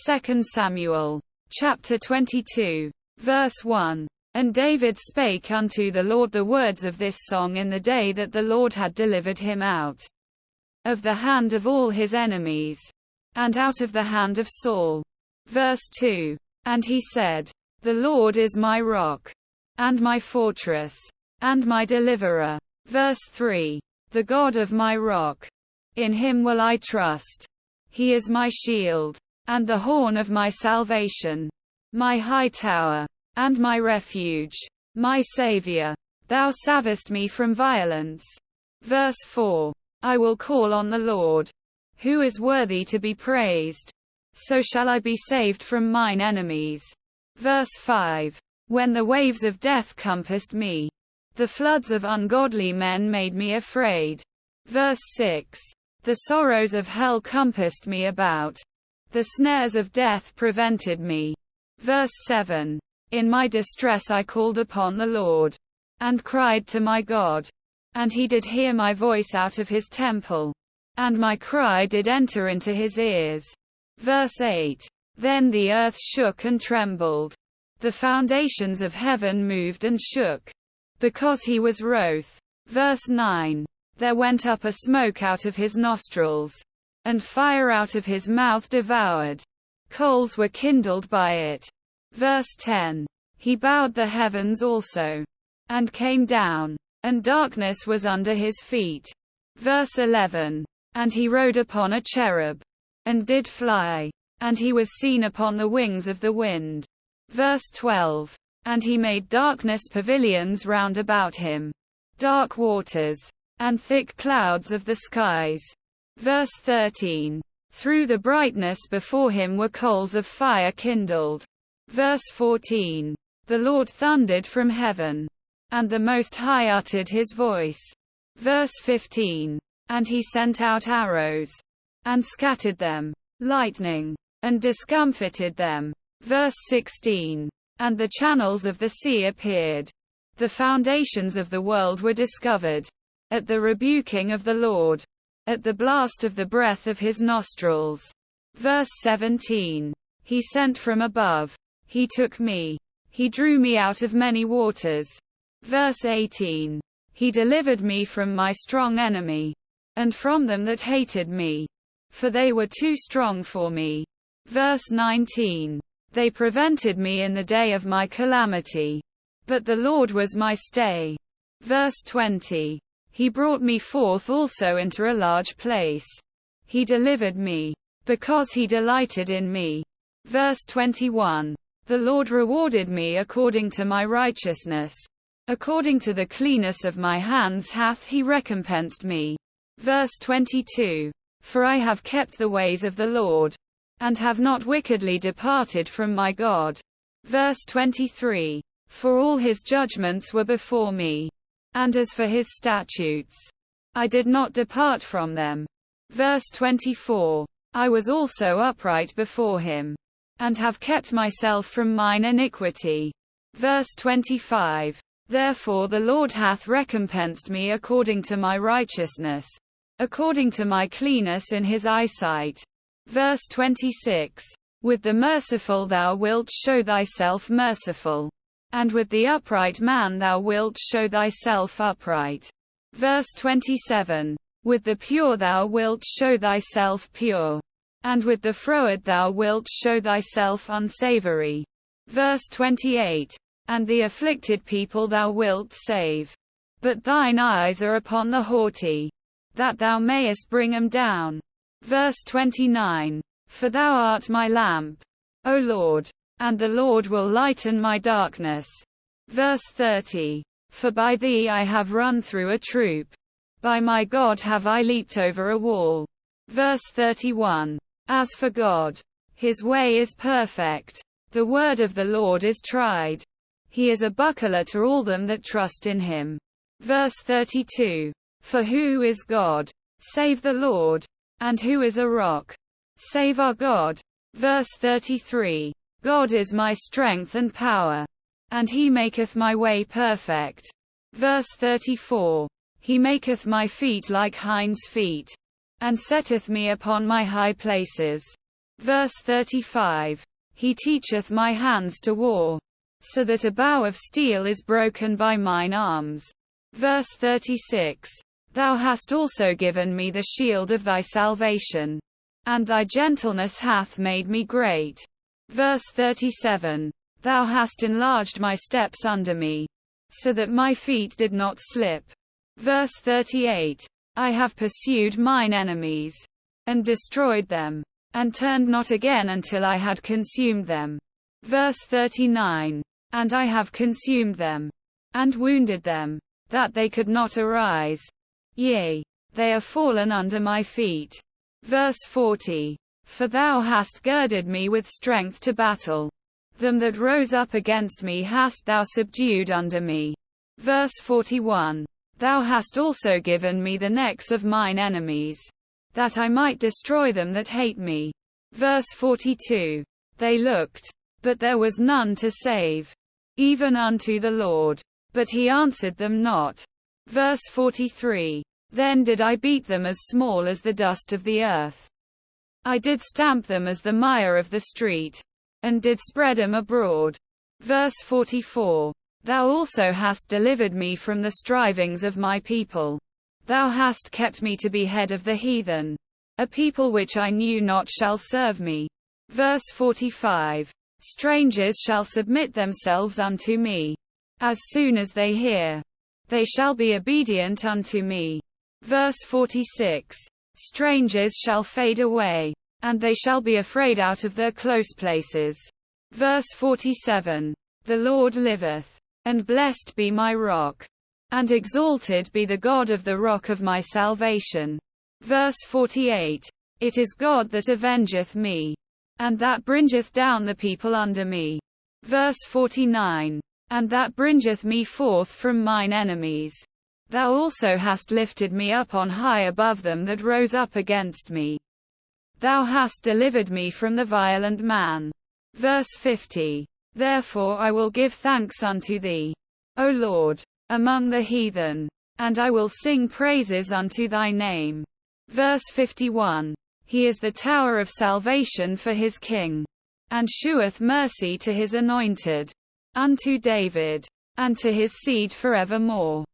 2 Samuel chapter 22, verse 1. And David spake unto the Lord the words of this song in the day that the Lord had delivered him out of the hand of all his enemies, and out of the hand of Saul. Verse 2. And he said, The Lord is my rock, and my fortress, and my deliverer. Verse 3. The God of my rock. In him will I trust. He is my shield, and the horn of my salvation, my high tower, and my refuge, my Saviour. Thou savest me from violence. Verse 4. I will call on the Lord, who is worthy to be praised. So shall I be saved from mine enemies. Verse 5. When the waves of death compassed me, the floods of ungodly men made me afraid. Verse 6. The sorrows of hell compassed me about. The snares of death prevented me. Verse 7. In my distress I called upon the Lord, and cried to my God. And he did hear my voice out of his temple, and my cry did enter into his ears. Verse 8. Then the earth shook and trembled. The foundations of heaven moved and shook, because he was wroth. Verse 9. There went up a smoke out of his nostrils, and fire out of his mouth devoured. Coals were kindled by it. Verse 10. He bowed the heavens also, and came down, and darkness was under his feet. Verse 11. And he rode upon a cherub, and did fly, and he was seen upon the wings of the wind. Verse 12. And he made darkness pavilions round about him, dark waters, and thick clouds of the skies. Verse 13. Through the brightness before him were coals of fire kindled. Verse 14. The Lord thundered from heaven, and the Most High uttered his voice. Verse 15. And he sent out arrows, and scattered them, lightning, and discomfited them. Verse 16. And the channels of the sea appeared. The foundations of the world were discovered. At the rebuking of the Lord, at the blast of the breath of his nostrils. Verse 17. He sent from above. He took me. He drew me out of many waters. Verse 18. He delivered me from my strong enemy, and from them that hated me, for they were too strong for me. Verse 19. They prevented me in the day of my calamity, but the Lord was my stay. Verse 20. He brought me forth also into a large place. He delivered me, because he delighted in me. Verse 21. The Lord rewarded me according to my righteousness. According to the cleanness of my hands hath he recompensed me. Verse 22. For I have kept the ways of the Lord, and have not wickedly departed from my God. Verse 23. For all his judgments were before me, and as for his statutes, I did not depart from them. Verse 24. I was also upright before him, and have kept myself from mine iniquity. Verse 25. Therefore the Lord hath recompensed me according to my righteousness, according to my cleanness in his eyesight. Verse 26. With the merciful thou wilt show thyself merciful, and with the upright man thou wilt show thyself upright. Verse 27. With the pure thou wilt show thyself pure, and with the froward thou wilt show thyself unsavory. Verse 28. And the afflicted people thou wilt save. But thine eyes are upon the haughty, that thou mayest bring them down. Verse 29. For thou art my lamp, O Lord, and the Lord will lighten my darkness. Verse 30. For by thee I have run through a troop. By my God have I leaped over a wall. Verse 31. As for God, his way is perfect. The word of the Lord is tried. He is a buckler to all them that trust in him. Verse 32. For who is God, save the Lord? And who is a rock, save our God? Verse 33. God is my strength and power, and he maketh my way perfect. Verse 34. He maketh my feet like hinds' feet, and setteth me upon my high places. Verse 35. He teacheth my hands to war, so that a bow of steel is broken by mine arms. Verse 36. Thou hast also given me the shield of thy salvation, and thy gentleness hath made me great. Verse 37. Thou hast enlarged my steps under me, so that my feet did not slip. Verse 38. I have pursued mine enemies, and destroyed them, and turned not again until I had consumed them. Verse 39. And I have consumed them, and wounded them, that they could not arise. Yea, they are fallen under my feet. Verse 40. For thou hast girded me with strength to battle. Them that rose up against me hast thou subdued under me. Verse 41. Thou hast also given me the necks of mine enemies, that I might destroy them that hate me. Verse 42. They looked, but there was none to save, even unto the Lord, but he answered them not. Verse 43. Then did I beat them as small as the dust of the earth. I did stamp them as the mire of the street, and did spread them abroad. Verse 44. Thou also hast delivered me from the strivings of my people. Thou hast kept me to be head of the heathen. A people which I knew not shall serve me. Verse 45. Strangers shall submit themselves unto me. As soon as they hear, they shall be obedient unto me. Verse 46. Strangers shall fade away, and they shall be afraid out of their close places. Verse 47. The Lord liveth, and blessed be my rock, and exalted be the God of the rock of my salvation. Verse 48. It is God that avengeth me, and that bringeth down the people under me. Verse 49. And that bringeth me forth from mine enemies. Thou also hast lifted me up on high above them that rose up against me. Thou hast delivered me from the violent man. Verse 50. Therefore I will give thanks unto thee, O Lord, among the heathen, and I will sing praises unto thy name. Verse 51. He is the tower of salvation for his king, and sheweth mercy to his anointed, unto David, and to his seed forevermore.